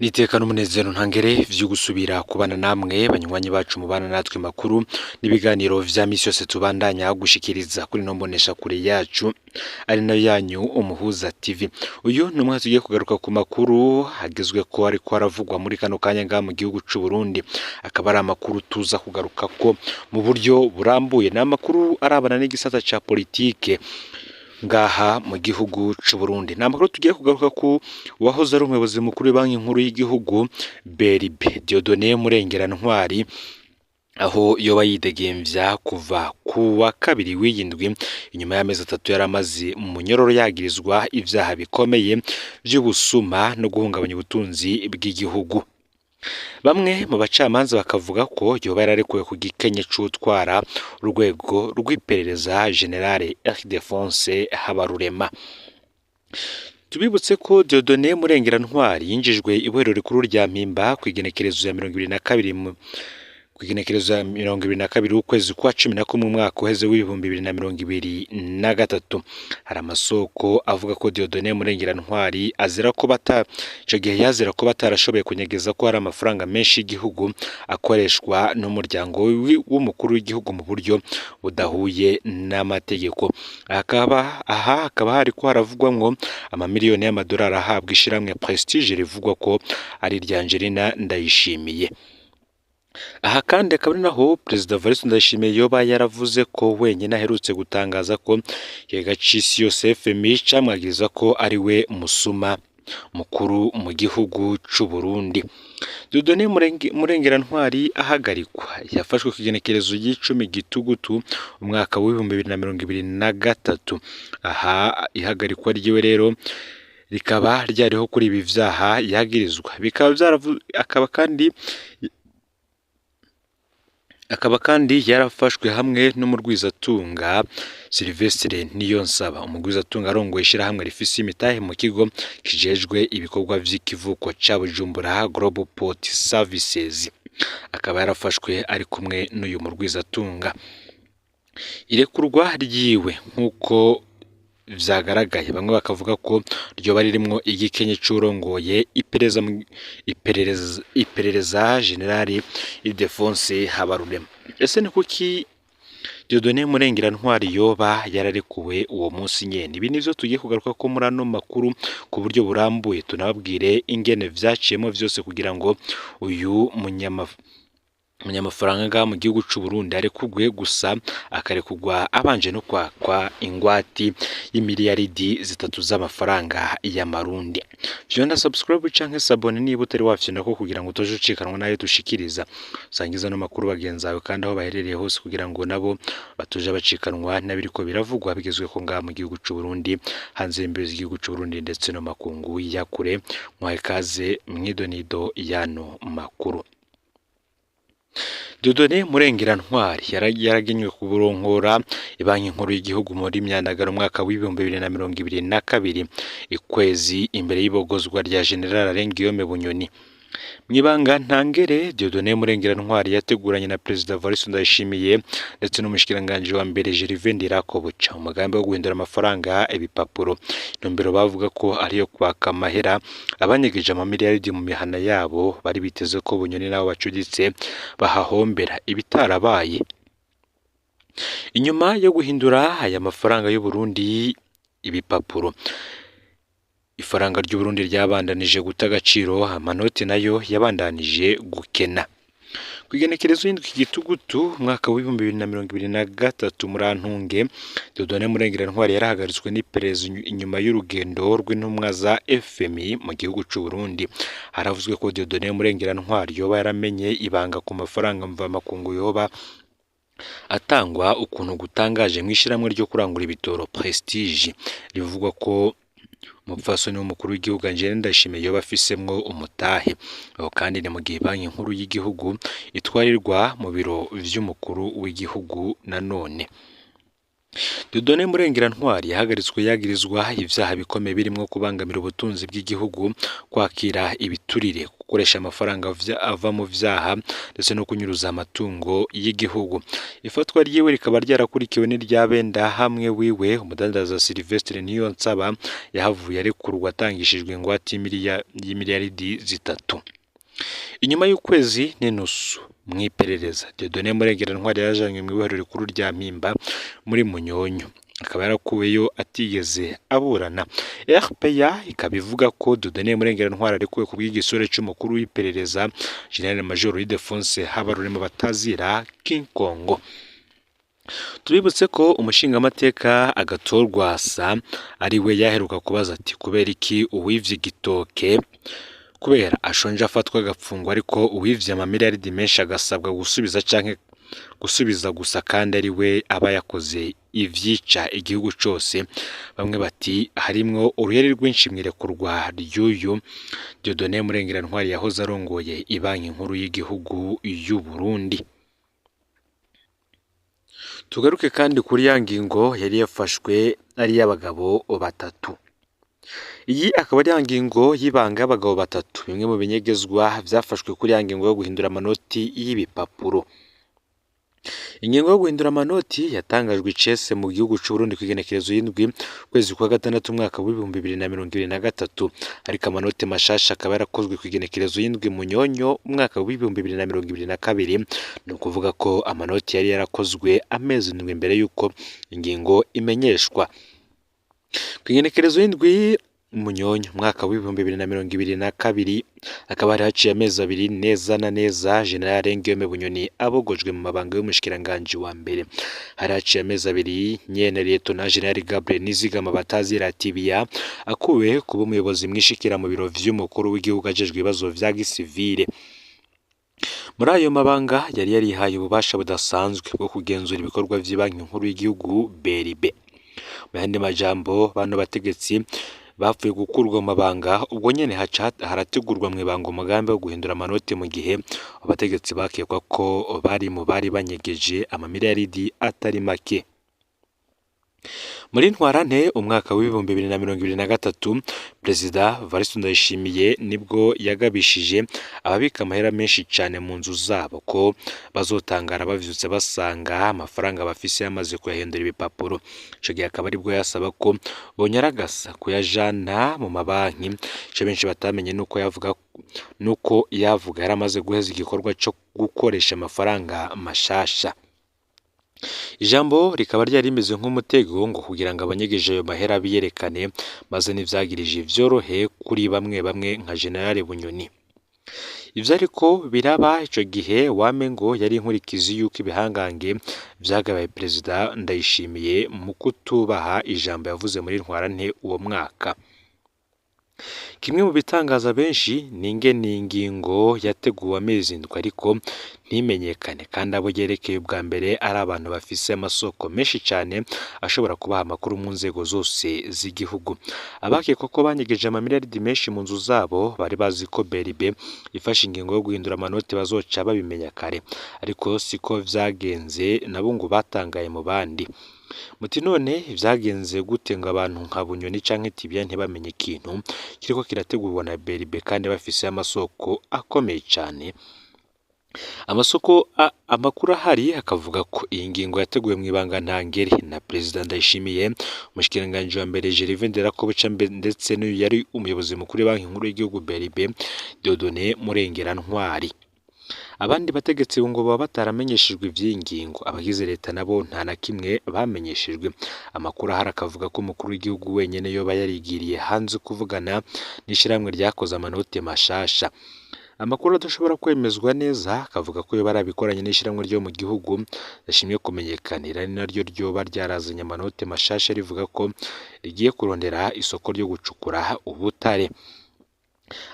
Niteka n'umunezero ntangere vyo gusubira kubana namwe banywanyi bacu mubana natwe makuru n'ibiganiro vya misi yose tubandanya gushikiriza kuri nombonesha kure yacu ari nayo yanyu Umuhuza TV. Uyu numwe tugiye kugaruka ku makuru hagezwe ko ariko aravugwa muri kano kanya nga mu gihugu c'u Burundi, akaba ari amakuru tuza kugaruka ko mu buryo burambuye, n'amakuru arabana n'igisata ca politike ngaha mu gihugu c'u Burundi. Namakuru tugiye kugaruka ku wahoze ari umuyobozi mukuru w'Banki Nkuru y'Igihugu BRB Dieudonné Murengerantwari, aho yoba yidegemvya kuva ku wa kabiri w'iyindwi inyuma y'amezi 3 yaramaze mu munyororo yagirizwa ivyaha bikomeye vy'ubusuma no guhungabanya ubutunzi bw'igihugu. Bamwe mu bacamanza bakavuga ko yoba yararekuwe ku gikenye c'utwara urwego rw'iperereza Generale Ildefonse Habarurema. Tubibutse ko Dieudonné Murengerantwari yinjijwe ibohero rikuru rya Mpimba kwigenekerezo ya 22 ukwezi kwa 11 mu mwaka uheze w'2023. Hari amasoko avuga ko Dieudonné Murengerantwari azira ko ico gihe yazira ko batarashoboye kunyegeza ko hari amafaranga menshi y'igihugu akoreshwa n'umuryango w'umukuru w'igihugu mu buryo budahuye n'amategeko. Hakaba hari ko haravugwa ngo amamiliyoni y'amadolari ahabwa ishiramwe Prestige rivugwa ko ari rya Angelina Ndayishimiye. Aha kandi akaba ari naho Perezida Evariste Ndayishimiye yoba yaravuze ko wenyine aherutse gutangaza ko Yegacisi Yoseph FMI camwagiriza ko ari we musuma mukuru mu gihugu c'u Burundi. Dieudonné Murengerantwari ahagarikwa yafashwe ku igenekerezo y'icumi Gitugutu umwaka w'2023. Aha ihagarikwa ryiwe rero rikaba ryariho kuri ibi vyaha yagirizwa, akaba kandi yarafashwe hamwe n'umurwizatunga Sylvestre Niyonsaba. Umurwizatunga arongoye ishirahamwe rifise imitahe mu kigo kijejwe ibikorwa vy'ikivuko ca Bujumbura Global Port Services. Akaba yarafashwe ari kumwe n'uyu murwizatunga. Irekurwa ryiwe nkuko vyagaragaye, bamwe bakavuga ko ryoba ririmwo igikenye c'urongoye iperereza Generale Ildefonse Habarurema. Ese ni kuki Dieudonné Murengerantwari yoba yararekuwe uwo munsi nyene? Ibi nivyo tugiye kugaruka ko muri ano makuru ku buryo burambuye, tunababwire ingene vyaciyemo vyose kugira ngo uyu munyamafaranga mu gihugu c'u Burundi arekugwe, gusa akarekugwa abanje no kwakwa ingwati y'imiliyaridi 3 z'amafaranga y'amarundi. Vyonda subscribe canke sabone niba utari wafyina ko kugira ngo utoje ucikanwa nayo dushikiriza. Sangiza no makuru bagenzawe kandi aho baherereye hose kugira ngo nabo batuje bacikanwa nabiriko biravugwa bigezwe ko ngaha mu gihugu c'u Burundi, hanze imbere y'igihugu c'u Burundi ndetse no makungu yakure. Mwahe kaze mwidonido yano makuru. Dieudonné Murengerantwari yaragenywe kuburonkora Banki Nkuru y'Igihugu muri Myandagaro umwaka w'2022 ikwezi imbere y'ibogozwa rya General Guillaume Bunyoni. Mwibanga ntangere Dieudonné Murengerantwari yateguranye na Perezida Evariste Ndayishimiye ndetse n'umushikiranganje wa mbere Gervais Ndirakobuca umugambi wo guhindura amafaranga ibipapuro. Intumbero bavuga ko ariyo kwaka amahera abanyegeje amamiliyaridi mu mihana yabo, bari biteze ko Bunyoni nabo bacuditse bahahombera ibitarabaye. Inyuma yo guhindura aya mafaranga y'u Burundi ibipapuro, ifaranga ry'u Burundi ryabandanije guta agaciro, amanoti nayo yabandanije gukena. Kwigenekerezo y'indwi Gitugutu umwaka w'2023 murantunge, Dieudonné Murengerantwari yarahagaritswe n'iperereza inyuma y'urugendo rw'intumwa za FMI mu gihugu c'u Burundi. Haravuzwe ko Dieudonné Murengerantwari yoba yaramenye ibanga ku mafaranga mvamakungu yoba atangwa ukuntu gutangaje mw'ishiramwe ryo kurangura ibitoro Prestige, rivugwa ko umupfasoni w'umukuru w'igihugu Angelina Ndayishimiye yoba afisemwo umutahe. Aho kandi ni mu gihe Banki Nkuru y'Igihugu itwarirwa mu biro vy'umukuru w'igihugu. Nanone Dieudonné Murengera-Ntwari yahagaritswe yagirizwa ivyaha bikomeye birimo kubangamira ubutunzi bw'igihugu, kwakira ibiturire, gukoresha amafaranga ava mu vyaha ndetse no kunyuruza amatungo y'igihugu. Ifatwa ryiwe rikaba ryarakurikiwe n'irya benda hamwe wiwe umudandaza Sylvestre Niyonsaba yahavuye arekurwa atangishijwe ingwate y'imiliyaridi zitatu. Inyuma y'ukwezi n'inusu mw'iperereza, Dieudonné Murengera-Ntwari yajanywe mu ibohero rikuru rya Mpimba muri Munyonyo, akaba yarakuweyo atigeze aburana. RPA ikaba ivuga ko Dieudonné Murengera-Ntwari arekuwe ku bw'igisore c'umukuru w'iperereza General Major Ildefonse Habarurema batazira King Kongo. Tubibutse ko umushingamateka Agathon Rwasa ari we yaheruka kubaza ati kubera iki uwivye igitoke kubera ashonje afatwa agapfungwa, ariko uwivye amamiliyaridi menshi agasabwa gusubiza canke gusubiza gusa kandi ari we aba yakoze ivyica igihugu cose. Bamwe bati harimwo uruheri rwinshi mwirekurwa ry'uyu Dieudonné Murengera-Ntwari yahoze arongoye ibanki nkuru y'igihugu y'u Burundi. Tugaruke kandi kuri ya ngingo yari yafashwe ari y'abagabo batatu. Iyi akaba ari ya ngingo y'ibanga y'abagabo batatu, bimwe mu binyegezwa vyafashwe kuri ya ngingo yo guhindura amanoti y'ibipapuro. Ingingo yo guhindura amanoti yatangajwe icese mu gihugu c'u Burundi kw'igenekerezo y'indwi kwezi kwa gatandatu umwaka w'ibihumbi 2023, ariko amanoti mashasha akaba yarakozwe kw'igenekerezo y'indwi Munyonyo umwaka w'ibihumbi 2022. Ni ukuvuga ko amanoti yari yarakozwe amezi ndwi imbere y'uko ingingo imenyeshwa. Kw'igenekerezo y'indwi Munyonyo umwaka w'ibihumbi 2022 akaba hari haciye amezi abiri neza na neza General Ngiyome Bunyoni abogojwe mu mabanga y'umushikiranganje wa mbere. Hari haciye amezi abiri nyene Lieutenant General Gabriel Nizigama batazira Tibia akuwe kuba umuyobozi mwishikira mu biro vy'umukuru w'igihugu ajejwe ibibazo vya gisivile. Muri ayo mabanga yari yarihaye ububasha budasanzwe bwo kugenzura ibikorwa vy'ibanki nkuru y'igihugu BRB. Mu yandi majambo bano bategetsi bapfuye gukurwa mu mabanga, ubwo nyene harategurwa mu ibanga umugambi wo guhindura amanoti mu gihe abategetsi bakekwa ko bari banyegeje amamiliyaridi atari make. Muri Ntwarante umwaka w'ibihumbi 2023 Perezida Evariste Ndayishimiye nibwo yagabishije ababika amahera menshi cyane mu nzu zabo ko bazotangara bavyutse basanga amafaranga bafise yamaze kuyahindura ibipapuro. Ico gihe akaba aribwo yasaba ko bonyaragasa kuyajana mu mabanki. Ico benshi batamenye nuko yavuga yaramaze guheza igikorwa cyo gukoresha amafaranga mashasha. Ijambo rikaba ryari rimeze nk'umutego ngo kugira ngo abanyegeje ayo mahera biyerekane, maze n'ivyagirije vyorohe kuri bamwe nka General Bunyoni. Ivyo ariko biraba ico gihe wame ngo yari inkurikizi yuko ibihangange vyagabaye Perezida Ndayishimiye mu kutubaha ijambo yavuze muri Ntwarante uwo mwaka. Kimwe mu bitangaza benshi ni ingingo yateguwe amezi ndwi ariko ntimenyekane, kandi abo yerekeye ubwa mbere ari abantu bafise amasoko menshi cyane ashobora kubaha amakuru mu nzego zose z'igihugu. Abakekwa ko banyegeje amamiliyaridi menshi mu nzu zabo bari bazi ko BRB ifashe ingingo yo guhindura amanoti bazoca babimenya kare, ariko siko vyagenze, nabo ngo batangaye mu bandi. Muti none vyagenze gute ngo abantu nka Bunyoni canke Tibia ntibamenye ikintu kiriko kirategurwa na BRB kandi bafise amasoko akomeye cyane? Amakuru ahari akavuga ko iyi ngingo yateguwe mu ibanga ntangere na Perezida Ndayishimiye, umushikiranganje wa mbere Gervais Nderakobuca ndetse n'uyu yari umuyobozi mukuru w'Banki Nkuru y'Igihugu BRB Dieudonné Murengera-Ntwari. Abandi bategetsi ngo baba bataramenyeshejwe ivy'iyi ngingo, abagize leta nabo nta na kimwe bamenyeshejwe. Amakuru ahari akavuga ko umukuru w'igihugu wenyene yoba yarigiriye hanze kuvugana n'ishiramwe ryakoze amanoti mashasha. Amakuru adashobora kwemezwa neza akavuga ko yoba arabikoranye n'ishiramwe ryo mu gihugu yashimye kumenyekanira, ari naryo ryoba ryarazanye amanoti mashasha rivuga ko rigiye kurondera isoko ryo gucukura ubutare.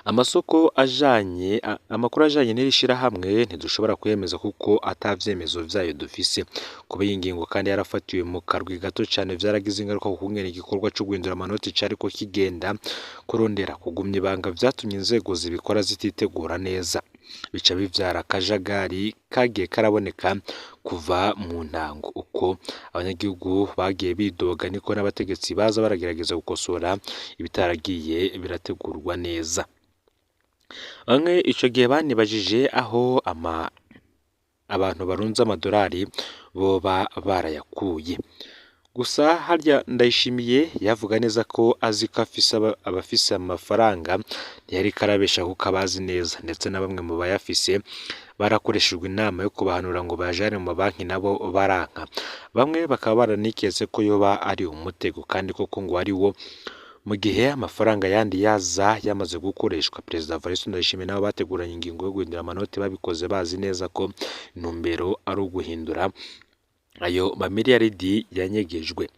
Amakuru ajanye n'irishira hamwe ntidushobora kwemeza kuko atavyemezo vyayo dufise. Kuba iyi ngingo kandi yarafatiwe mu karwi gato cyane vyaragize ingaruka ku kungena igikorwa cyo guhindura amanoti cariko kigenda kurondera kugumya ibanga, vyatumye inzego zibikora zititegura neza. bica bivyara akajagari kagiye karaboneka kuva mu ntango. Uko abanyagihugu bagiye bidoga niko n'abategetsi baza baragerageza gukosora ibitaragiye birategurwa neza. Bamwe ico gihe banibajije aho abantu barunze amadolari boba barayakuye. Gusa harya Ndayishimiye yavuga neza ko azi ko abafise amafaranga ntiyari karabesha kuko abazi neza, ndetse na bamwe mu bayafise barakoreshejwe inama yo kubahanura ngo bajane mu mabanki nabo baranka. Bamwe bakaba baraniketse ko yoba ari umutego kandi koko ngo ari wo, mu gihe amafaranga yandi yaza yamaze gukoreshwa. Perezida Evariste Ndayishimiye nabo bateguranye ingingo yo guhindura amanoti, babikoze bazi neza ko intumbero ari uguhindura ayo mamiliyaridi yanyegejwe.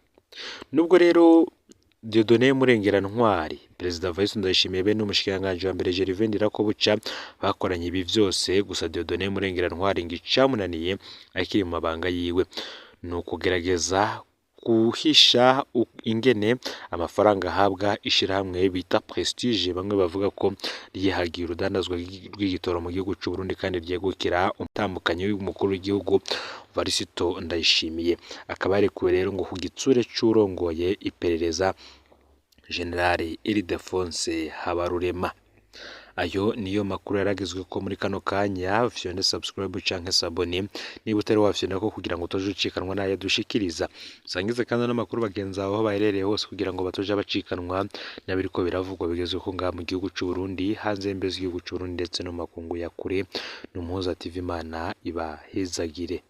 Nubwo rero Dieudonné Murengerantwari, Perezida Evariste Ndayishimiye be n'umushikiranganji wa mbere Gervais Ndirakobuca bakoranye ibi vyose, gusa Dieudonné Murengerantwari ngo icamunaniye akiri mu mabanga yiwe ni ukugerageza guhisha ingene amafaranga ahabwa ishirahamwe bita Prestige, bamwe bavuga ko ryihagiye urudandazwa rw'igitoro mu gihugu c'u Burundi kandi ryegukira umutambukanyi w'umukuru w'igihugu Varisito Ndayishimiye. Akaba yarekuwe rero ngo ku gitsure c'urongoye iperereza Generali Ildefonse Habarurema. Ayo niyo makuru yaragizwe ko muri kano kanya. Fyonde subscribe canke sabone niba utari wafyonda ko kugira ngo utoje ucikanwa nayo dushikiriza. Sangize kandi n'amakuru bagenzi aho baherereye hose kugira ngo batoje bacikanwa nabiriko biravugwa bigezwe ko ngaha mu gihugu c'u Burundi, hanze y'imbizi y'igihugu c'u Burundi ndetse no makungu ya kure. N'umuhuza TV Imana ibahezagire.